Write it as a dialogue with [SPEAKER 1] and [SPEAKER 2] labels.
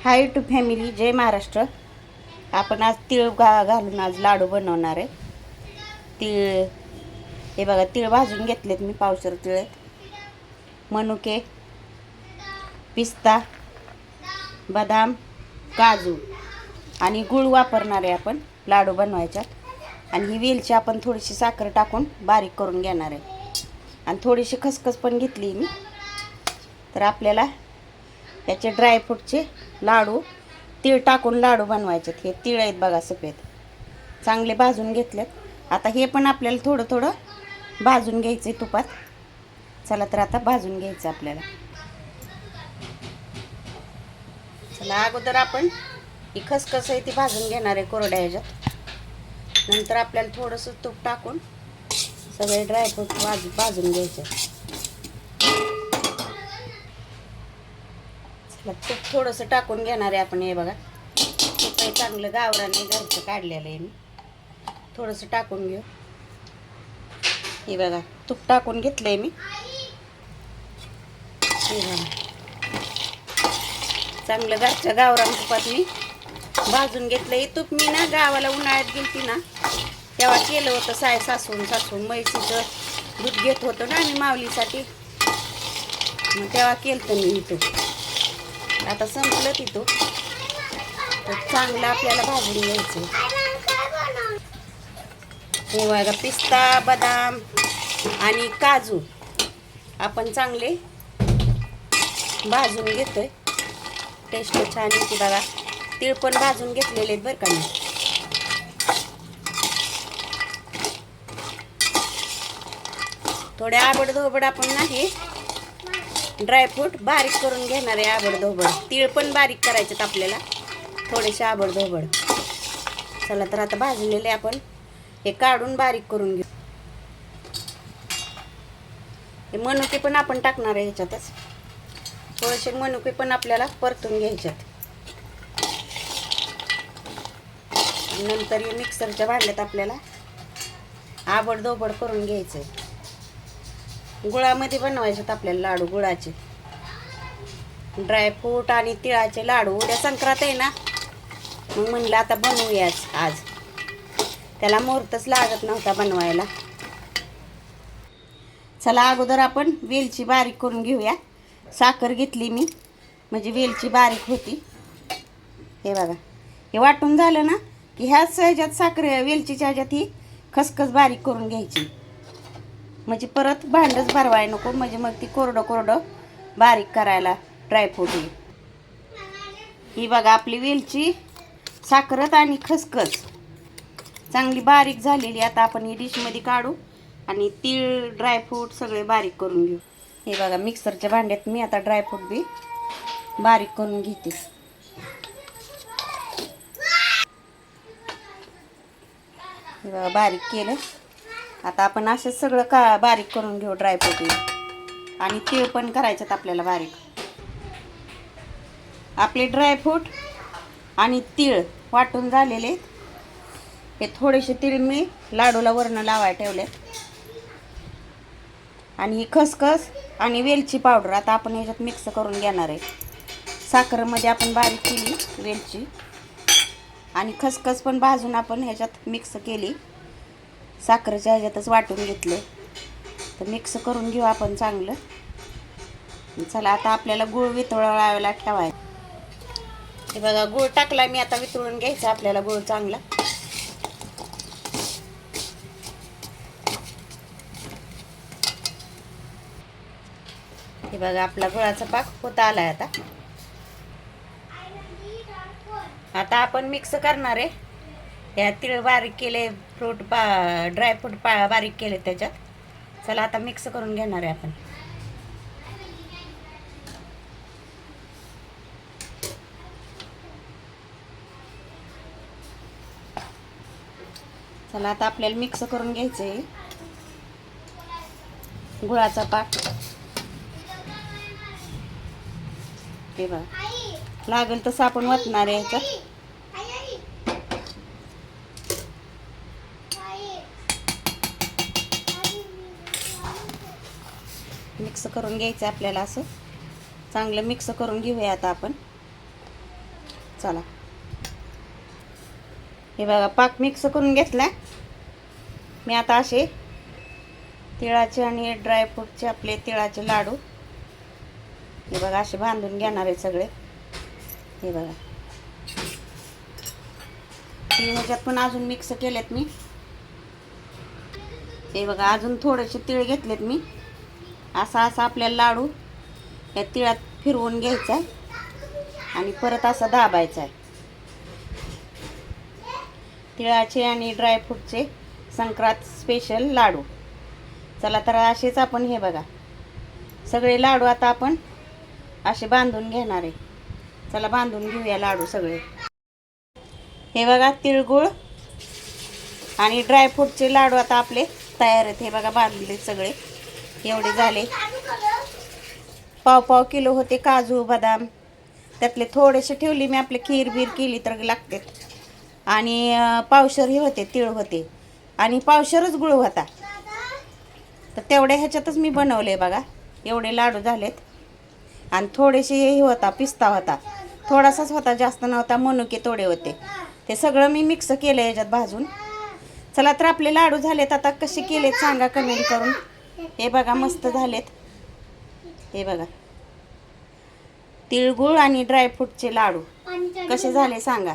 [SPEAKER 1] High to family, जय महाराष्ट्र. आपण आज तीळ घालून आज लाडू बनवणार आहे. तीळ हे बघा, तीळ भाजून घेतलेत मी, पावशेर तीळ आहेत. मनुके, पिस्ता, बदाम, काजू आणि गूळ वापरणार आहे आपण लाडू बनवायच्यात. आणि ही वेलची आपण थोडीशी साखर टाकून बारीक करून घेणार आहे. आणि थोडीशी खसखस पण घेतली मी. तर आपल्याला याचे ड्रायफ्रूटचे लाडू तीळ टाकून लाडू बनवायचे. हे तीळ आहेत बघा, सफेद, चांगले भाजून घेतलेत. आता हे पण आपल्याला थोडं थोडं भाजून घ्यायचं आहे तुपात. चला तर आता भाजून घ्यायचं आपल्याला. चला, अगोदर आपण ही खसखस आहे ती भाजून घेणार आहे कोरड्या ह्याच्यात. नंतर आपल्याला थोडंसं तूप टाकून सगळे ड्रायफ्रूट भाजून घ्यायचे. तूप थोडंसं टाकून घेणार आहे आपण. हे बघा, तूप आहे चांगलं गावराने घरचं काढलेलं आहे मी. थोडंसं टाकून घेऊ. हे बघा, तूप टाकून घेतलंय मी. हे बघा, चांगलं घरच्या गावरान तुपात मी भाजून घेतलंय. तूप मी ना गावाला उन्हाळ्यात गेलती ना तेव्हा केलं होतं. सासून म्हैसीचं दूध घेत होतो ना आम्ही माऊलीसाठी, मग तेव्हा केलं मी तूप. आता संपलं तिथं, तर चांगलं आपल्याला भाजून घ्यायचं. हे बघा, पिस्ता, बदाम आणि काजू आपण चांगले भाजून घेतोय. टेस्ट छान येते बघा. तीळ पण भाजून घेतलेले आहेत बरं का मी. थोडे आबडधोबड आपण नाही ड्रायफ्रूट बारीक करून घेणार आहे. आबडधोबड तीळ पण बारीक करायचे आपल्याला, थोडेसे आबडधोबड. चला तर आता भाजलेले आपण हे काढून बारीक करून घेऊ. हे मनुके पण आपण टाकणार आहे ह्याच्यातच. थोडेसे मनुके पण आपल्याला परतून घ्यायच्यात. नंतर हे मिक्सरच्या भांड्यात आपल्याला आबडधोबड करून घ्यायचं आहे. गुळामध्ये बनवायचे आपल्याला लाडू, गुळाचे ड्रायफ्रूट आणि तिळाचे लाडू. उद्या संक्रांत आहे ना, मग म्हणलं आता बनवूयाच आज. त्याला मुहूर्तच लागत नव्हता बनवायला. चला, अगोदर आपण वेलची बारीक करून घेऊया. साखर घेतली मी, म्हणजे वेलची बारीक होती. हे बघा, हे वाटून झालं ना की ह्याच ह्याच्यात साखर वेलचीच्या ह्याच्यात ही खसखस बारीक करून घ्यायची. म्हणजे परत भांडच भरवायला नको, म्हणजे मग ती कोरडं बारीक करायला ड्रायफ्रूट. ही बघा, आपली वेलची, साखरत आणि खसखस चांगली बारीक झालेली. आता आपण ही डिशमध्ये काढू आणि तीळ, ड्रायफ्रूट सगळे बारीक करून घेऊ. हे बघा, मिक्सरच्या भांड्यात मी आता ड्रायफ्रूट बी बारीक करून घेते. हे बघा, बारीक केलं. आता आपण असंच सगळं बारीक करून घेऊ ड्रायफ्रूट. आणि तीळ पण करायच्यात आपल्याला बारीक. आपले ड्रायफ्रूट आणि तीळ वाटून झालेले. हे थोडेसे तीळ मी लाडूला वरनं लावायला ठेवले. आणि ही खसखस आणि वेलची पावडर आता आपण ह्याच्यात मिक्स करून घेणार आहे. साखरेमध्ये आपण बारीक केली वेलची आणि खसखस पण भाजून आपण ह्याच्यात मिक्स केली. साखरेच्या ह्याच्यातच वाटून घेतले. तर मिक्स करून घेऊ आपण चांगलं. चला, आता आपल्याला गूळ वितळवायला ठेवायचा. हे बघा, गूळ टाकला मी. आता वितळून घ्यायचा आपल्याला गूळ चांगला. हे बघा, आपला गुळाचा पाक होत आलाय. आता आपण मिक्स करणार आहे. या तीळ बारीक केले, ड्रायफ्रूट बारीक केले त्याच्यात. चला, आता मिक्स करून घेणार आहे आपण. चला, आता आपल्याला मिक्स करून घ्यायचं आहे गुळाचा पाक. हे बघा, लागेल तसं आपण वाटणार आहे ह्याच्यात. मिक्स करून घ्यायचं आपल्याला. असं चांगलं मिक्स करून घेऊया आता आपण. चला, हे बघा पाक मिक्स करून घेतला मी. आता असे तिळाचे आणि ड्रायफ्रूटचे आपले तिळाचे लाडू हे बघा असे बांधून घेणार आहे सगळे. हे बघा तीळ ह्याच्यात पण अजून मिक्स केलेत मी. हे बघा अजून थोडेसे तीळ घेतलेत मी. असा असा आपल्याला लाडू या तिळात फिरवून घ्यायचा आहे आणि परत असा दाबायचा आहे. तिळाचे आणि ड्रायफ्रूटचे संक्रांत स्पेशल लाडू. चला तर असेच आपण हे बघा सगळे लाडू आता आपण असे बांधून घेणार आहे. चला बांधून घेऊया लाडू सगळे. हे बघा तिळगुळ आणि ड्रायफ्रूटचे लाडू आता आपले तयार आहेत. हे बघा बांधले सगळे. एवढे झाले. पाव किलो होते काजू बदाम, त्यातले थोडेसे ठेवले मी. आपले खीर बीर केली तर लागते. आणि पावशर हे होते तीळ होते आणि पावशरच गुळ होता. तर तेवढ्या ह्याच्यातच मी बनवले बघा. एवढे लाडू झालेत. आणि थोडेसे हे होता पिस्ता होता, थोडासाच होता, जास्त नव्हता. मनुके थोडे होते. ते सगळं मी मिक्स केलं याच्यात भाजून. चला तर आपले लाडू झालेत. आता कसे केलेत सांगा कमेंट करून. हे बघा मस्त झालेत. हे बघा तिळगुळ आणि ड्रायफ्रूटचे लाडू कसे झाले सांगा.